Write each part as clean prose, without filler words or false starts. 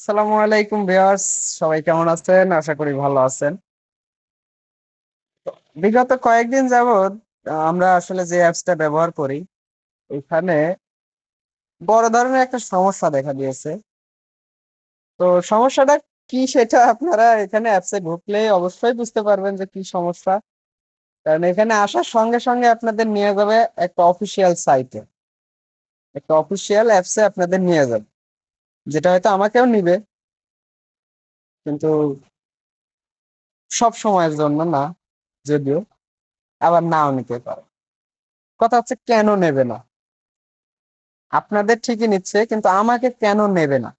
আসসালামু আলাইকুম ভিউয়ার্স, সবাই কেমন আছেন? আশা করি ভালো আছেন। বিগত কয়েকদিন যাবৎ আমরা আসলে যে অ্যাপসটা ব্যবহার করি, এখানে বড় ধরনের একটা সমস্যা দেখা দিয়েছে। তো সমস্যাটা কি সেটা আপনারা এখানে অ্যাপসে ঢুকলে অবশ্যই বুঝতে পারবেন যে কি সমস্যা। কারণ এখানে আসার সঙ্গে সঙ্গে আপনাদের নিয়ে যাবে একটা অফিসিয়াল সাইটে, একটা অফিসিয়াল অ্যাপসে আপনাদের নিয়ে যাবে, যেটা হয়তো আমাকেও নিবে, কিন্তু সব সময়ের জন্য না, যদিও আবার নাও নিতে পারে। কথা হচ্ছে কেন নেবে না? আপনাদের ঠিকই নিচ্ছে, কিন্তু আমাকে কেন নেবে না,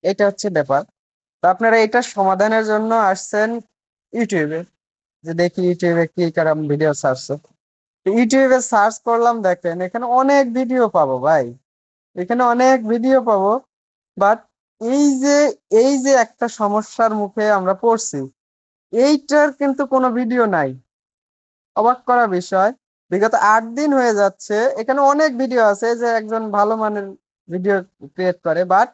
এটা হচ্ছে ব্যাপার। তো আপনারা এটার সমাধানের জন্য আসছেন ইউটিউবে, যে দেখি ইউটিউবে কি কারণ ভিডিও সার্চ। ইউটিউবে সার্চ করলাম, দেখেন এখানে অনেক ভিডিও পাবো ভাই, এখানে অনেক ভিডিও পাবো। বাট এই যে এই যে একটা সমস্যার মুখে আমরা পড়ছি, এইটার কিন্তু কোনো ভিডিও নাই। অবাক করা বিষয়, বিগত 8 দিন হয়ে যাচ্ছে, এখানে অনেক ভিডিও আছে যে একজন ভালো মানের ভিডিও ক্রিয়েট করে, বাট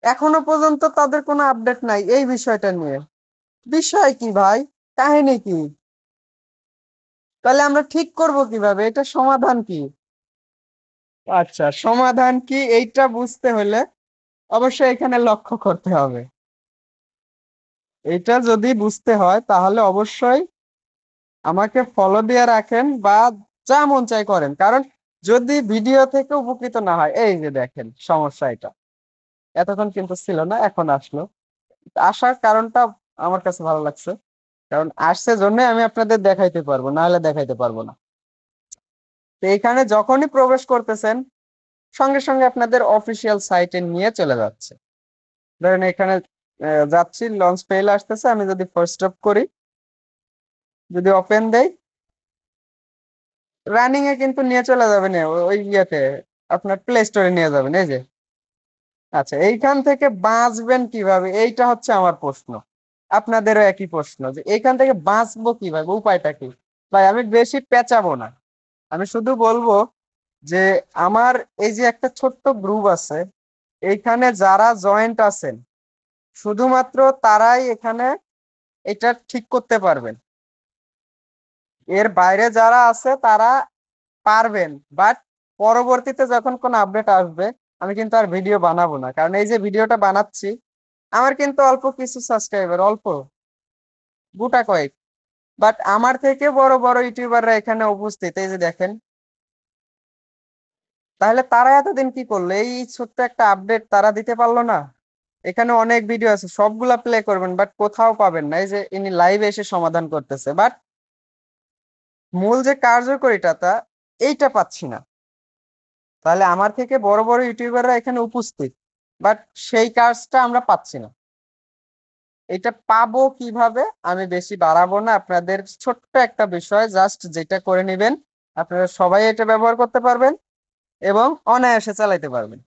এখনো পর্যন্ত তাদের কোনো আপডেট নাই এই বিষয়টা নিয়ে। বিষয় কি ভাই? কাহিনী কি? তাহলে আমরা ঠিক করব কিভাবে? এটা সমাধান কি? আচ্ছা, সমাধান কি এইটা বুঝতে হলে অবশ্যই এখানে লক্ষ্য করতে হবে। এটা যদি বুঝতে হয় তাহলে অবশ্যই আমাকে ফলো দিয়ে রাখেন বা যা মন চাই করেন, কারণ যদি ভিডিও থেকে উপকৃত না হয়, এই যে দেখেন সমস্যা এটা এতক্ষণ কিন্তু ছিল না, এখন আসলো। আসার কারণটা আমার কাছে ভালো লাগছে, কারণ আসছে জন্য আমি আপনাদের দেখাইতে পারবো, না হলে দেখাইতে পারবো না। তো এখানে যখনই প্রবেশ করতেছেন, সঙ্গে সঙ্গে আপনাদের অফিসিয়াল সাইটে নিয়ে চলে যাচ্ছে। ধরেন এখানে যাচ্ছি, লঞ্চ পেইল আসতেছে, আমি যদি ফার্স্ট স্টপ করি, যদি ওপেন দেই, রানিং এ কিন্তু নিয়ে চলে যাবেন ওই ইয়েতে, আপনার প্লে স্টোরে নিয়ে যাবেন, এই যে। আচ্ছা, এইখান থেকে বাঁচবেন কিভাবে, এইটা হচ্ছে আমার প্রশ্ন। আপনাদেরও একই প্রশ্ন, যে এইখান থেকে বাঁচবো কিভাবে, উপায়টা কি? ভাই আমি বেশি পেঁচাবো না, আমি শুধু বলবো যে আমার এই যে একটা ছোট্ট গ্রুপ আছে, এইখানে যারা জয়েন্ট আছেন শুধুমাত্র তারাই এখানে এটা ঠিক করতে পারবেন। এর বাইরে যারা আছে তারা পারবেন, বাট পরবর্তীতে যখন কোন আপডেট আসবে, আমি কিন্তু আর ভিডিও বানাবো না, কারণ এই যে ভিডিওটা বানাচ্ছি, আমার কিন্তু অল্প কিছু সাবস্ক্রাইবার, অল্প গোটা কয়েক, বাট আমার থেকে বড় বড় ইউটিউবাররা এখানে উপস্থিত, এই যে দেখেন। তাহলে তারা এতদিন কি করলো? এই ছোট্ট একটা আপডেট তারা দিতে পারলো না? এখানে অনেক ভিডিও আছে, সবগুলা প্লে করবেন, বাট কোথাও পাবেন না। এই যে ইনি লাইভে এসে সমাধান করতেছে, বাট মূল যে কার্যকরিতা এইটা পাচ্ছি না। তাহলে আমার থেকে বড় বড় ইউটিউবাররা এখানে উপস্থিত, বাট সেই কাজটা আমরা পাচ্ছি না। এটা পাবো কিভাবে? আমি বেশি বাড়াবো না, আপনাদের ছোট্ট একটা বিষয় জাস্ট যেটা করে নেবেন, আপনারা সবাই এটা ব্যবহার করতে পারবেন এবং অনায়াসে চালাইতে পারবেন।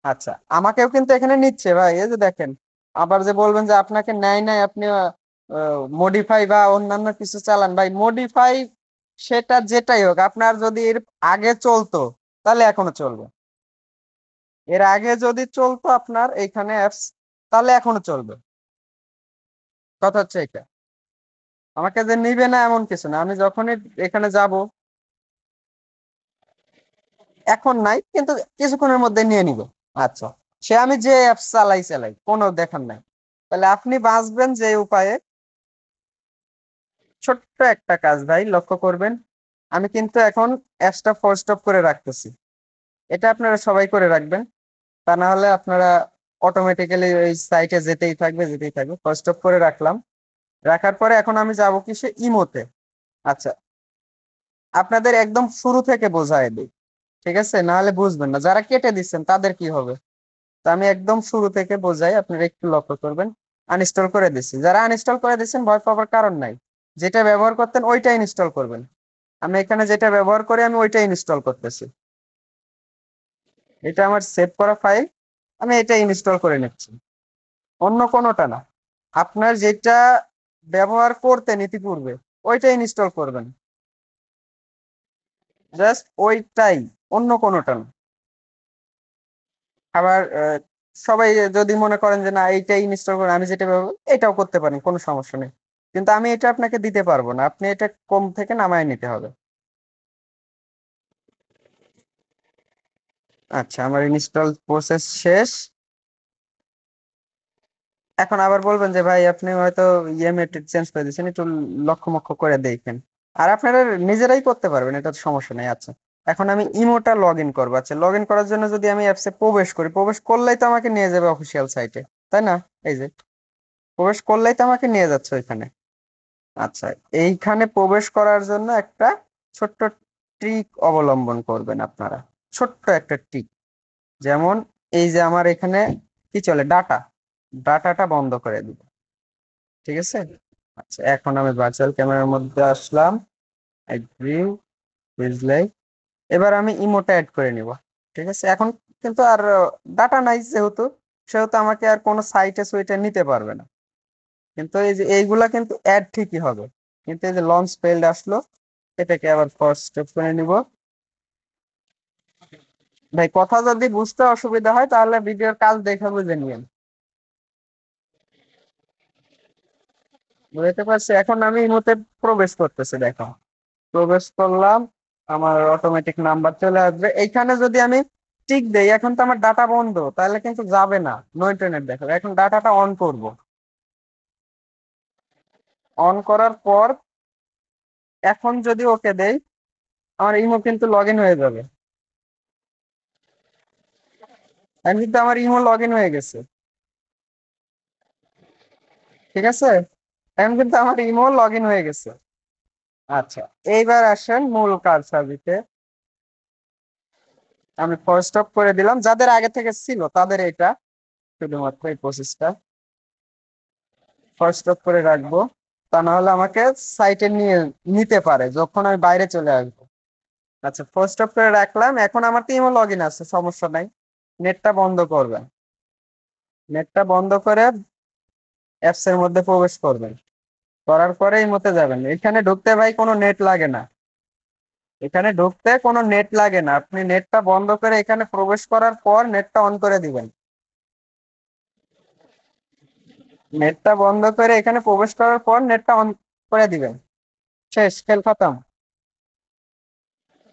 আচ্ছা, আমাকেও কিন্তু এখানে নিচ্ছে ভাই, এই যে দেখেন। আবার যে বলবেন যে আপনাকে নেয় নাই, আপনি মডিফাই বা অন্যান্য কিছু চালান, ভাই মডিফাই সেটা যেটাই হোক, আপনার যদি এর আগে চলতো তাহলে এখনো চলবে। এর আগে যদি চলতো আপনার এইখানে অ্যাপস, তাহলে এখনো চলবে। কথা হচ্ছে এটা, আমাকে যে নিবে না এমন কিছু না, আমি যখনই এখানে যাব, এখন নাই কিন্তু কিছুক্ষণের মধ্যে নিয়ে নিব। আচ্ছা, সে আমি যে অ্যাপস চালাই চালাই কোনো দেখার নাই। তাহলে আপনি বাঁচবেন যে উপায়ে, ছোট্ট একটা কাজ ভাই লক্ষ্য করবেন। আমি কিন্তু এখন অ্যাপসটা ফোর্স স্টপ করে রাখতেছি, এটা আপনারা সবাই করে রাখবেন, তা না হলে আপনারা অটোমেটিক্যালি ওই সাইটে যেতেই থাকবে। ফার্স্ট স্টপ করে রাখলাম, রাখার পরে এখন আমি যাব কিসে, ইমোতে। আচ্ছা, আপনাদের একদম শুরু থেকে বোঝায় দিই, ঠিক আছে? না হলে বুঝবেন না, যারা কেটে দিচ্ছেন তাদের কি হবে। তো আমি একদম শুরু থেকে বোঝাই, আপনারা একটু লক্ষ্য করবেন। আনইনস্টল করে দিচ্ছি, যারা আনইনস্টল করে দিচ্ছেন ভয় পাওয়ার কারণ নাই, যেটা ব্যবহার করতেন ওইটা ইনস্টল করবেন। আমি এখানে যেটা ব্যবহার করি আমি ওইটা ইনস্টল করতেছি, এটা আমার সেভ করা ফাইল, আমি এটা ইনস্টল করে নিচ্ছি, অন্য কোনোটা না। আপনার যেটা ব্যবহার করতেন ইতিপূর্বে ওইটা ইনস্টল করবেন, জাস্ট ওইটাই, অন্য কোনোটা না। আবার সবাই যদি মনে করেন যে না এইটাই ইনস্টল করেন, আমি যেটা ব্যবহার এটাও করতে পারেন, কোনো সমস্যা নেই। কিন্তু আমি এটা আপনাকে দিতে পারবো না, আপনি এটা কম থেকে নামায় নিতে হবে। আচ্ছা, আমার ইনস্টল প্রসেস শেষ। এখন আবার বলবেন যে ভাই আপনি হয়তো ইএমআই চেঞ্জ করে দিয়েছেন, একটু লক্ষ্য মক্ষ্য করে দেখেন। আর আপনারা নিজেরাই করতে পারবেন, এটা তো সমস্যা নেই। আচ্ছা, এখন আমি ইমোটা লগ ইন করবো। আচ্ছা, লগ ইন করার জন্য যদি আমি অ্যাপসে প্রবেশ করি, প্রবেশ করলেই তো আমাকে নিয়ে যাবে অফিসিয়াল সাইটে, তাই না? এই যে প্রবেশ করলেই তো আমাকে নিয়ে যাচ্ছে ওইখানে। আচ্ছা, এইখানে প্রবেশ করার জন্য একটা ছোট্ট ট্রিক অবলম্বন করবেন আপনারা। ছোট্ট একটা ট্রিক, যেমন এই যে আমার এখানে কি চলে, ডাটাটা বন্ধ করে দিব। ঠিক আছে। আচ্ছা, এখন আমি ভার্চুয়াল ক্যামেরার মধ্যে আসলাম। Agri, dislike. এবার আমি ইমোটা অ্যাড করে নিব। ঠিক আছে। এখন কিন্তু আর ডাটা নাই যেহেতু, সেহেতু আমাকে আর কোনো সাইটে সুইটে নিতে পারবে না। কিন্তু এই যে এইগুলা কিন্তু অ্যাড ঠিকই হবে। কিন্তু এই যে লঞ্চ ফেইল্ড আসলো, এটাকে আবার ফার্স্ট স্টেপ করে নিব। ভাই কথা যদি বুঝতে অসুবিধা হয় তাহলে ভিডিওর কাজ দেখে বুঝে নিয়েন। বুঝতে পারছি। এখন আমি ইমোতে প্রবেশ করতেছি, দেখো প্রবেশ করলাম, আমার অটোমেটিক নাম্বার চলে আসবে। এইখানে যদি আমি টিক দেই, এখন তো আমার ডাটা বন্ধ, তাহলে কিন্তু যাবে না, নো ইন্টারনেট দেখাবে। এখন ডাটাটা অন করব। অন করার পর এখন যদি ওকে দেই, আমার ইমো কিন্তু লগ ইন হয়ে যাবে। আমি কিন্তু আমার ইমো লগ ইন হয়ে গেছে। ঠিক আছে, এখন কিন্তু আমার ইমো লগ ইন হয়ে গেছে। আচ্ছা, এইবার আসেন মূল কাজ সার্ভিসে। আমি ফার্স্ট স্টপ করে দিলাম, যাদের আগে থেকে ছিল তাদের এটা শুধুমাত্র এই প্রসেসটা ফার্স্ট স্টপ করে রাখবো। তা না হলে আমাকে সাইটে নিয়ে নিতে পারে যখন আমি বাইরে চলে আসবো। আচ্ছা, ফার্স্ট স্টপ করে রাখলাম। এখন আমার তো ইমো লগ ইন আছে, সমস্যা নাই। নেটটা বন্ধ করবেন। নেটটা বন্ধ করে অ্যাপস এর মধ্যে প্রবেশ করবেন। করার পরে ইমোতে যাবেন। এখানে ঢুকতে ভাই কোনো নেট লাগে না। এখানে ঢুকতে কোনো নেট লাগে না, আপনি নেটটা বন্ধ করে এখানে প্রবেশ করার পর নেটটা অন করে দিবেন। নেটটা বন্ধ করে এখানে প্রবেশ করার পর নেটটা অন করে দিবেন। শেষ, খেল খতম।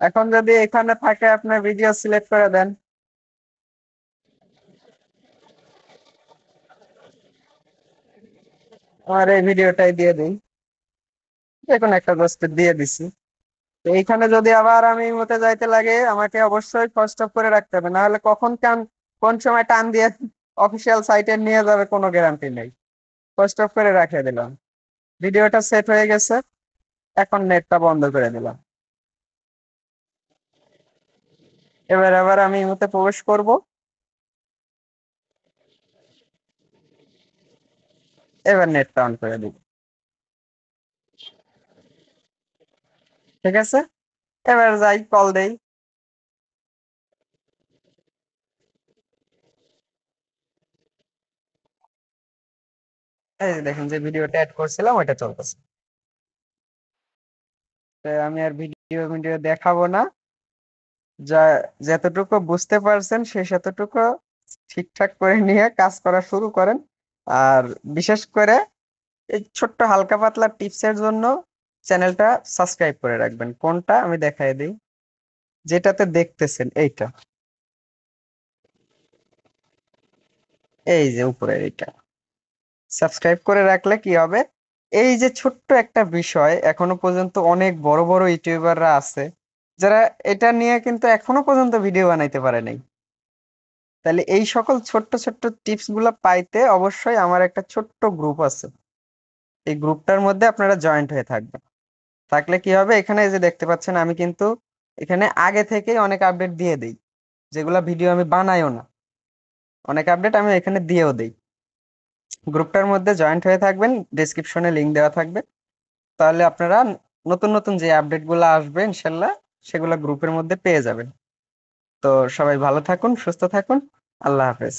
এখন যদি এখানে থাকে আপনার ভিডিও সিলেক্ট করে দেন। আমার এই ভিডিওটাই দিয়ে দিই, যে কোনো একটা জাস্ট দিয়ে দিছি। তো এইখানে যদি আবার আমি মতে যাইতে লাগে, আমাকে অবশ্যই ফার্স্ট অফ করে রাখতে হবে, না হলে কখন কোন সময় টান দিয়ে অফিসিয়াল সাইটে নিয়ে যাবে কোনো গ্যারান্টি নেই। ফার্স্ট অফ করে রাখে দিলাম। ভিডিওটা সেট হয়ে গেছে। এখন নেটটা বন্ধ করে দিলাম। এবার আবার আমি ইমোতে প্রবেশ করব। এবার নেটটা অন করে দিব। ঠিক আছে, এবার যাই কল দেই। এই যে দেখেন যে ভিডিওটা অ্যাড করছিলাম ওইটা চলতেছে। তো আমি আর ভিডিও ভিডিও দেখাবো না। যা যতটুকু বুঝতে পারছেন সে ততটুকু ঠিকঠাক করে নিয়ে কাজ করা শুরু করেন। আর বিশেষ করে এই ছোট্ট হালকা পাতলা টিপসের জন্য চ্যানেলটা সাবস্ক্রাইব করে রাখবেন। কোনটা আমি দেখাই দিই, যেটাতে দেখতেছেন এইটা, এই যে উপরে এইটা সাবস্ক্রাইব করে রাখলে কি হবে, এই যে ছোট্ট একটা বিষয়, এখনো পর্যন্ত অনেক বড় বড় ইউটিউবাররা আছে যারা এটা নিয়ে কিন্তু এখনো পর্যন্ত ভিডিও বানাইতে পারে নাই। তাহলে এই সকল ছোট্ট ছোট্ট টিপস গুলা পাইতে অবশ্যই আমার একটা ছোট্ট গ্রুপ আছে। এই গ্রুপটার মধ্যে আপনারা জয়েন্ট হয়ে থাকবেন। থাকলে কি হবে, এখানে এই যে দেখতে পাচ্ছেন আমি কিন্তু এখানে আগে থেকেই অনেক আপডেট দিয়ে দিই, যেগুলা ভিডিও আমি বানাইও না, অনেক আপডেট আমি এখানে দিয়েও দিই। গ্রুপটার মধ্যে জয়েন্ট হয়ে থাকবেন, ডেসক্রিপশনে লিংক দেওয়া থাকবে। তাহলে আপনারা নতুন নতুন যে আপডেট গুলো আসবে ইনশাল্লাহ সেগুলো গ্রুপের মধ্যে পেয়ে যাবেন। তো সবাই ভালো থাকুন, সুস্থ থাকুন। আল্লাহ হাফেজ।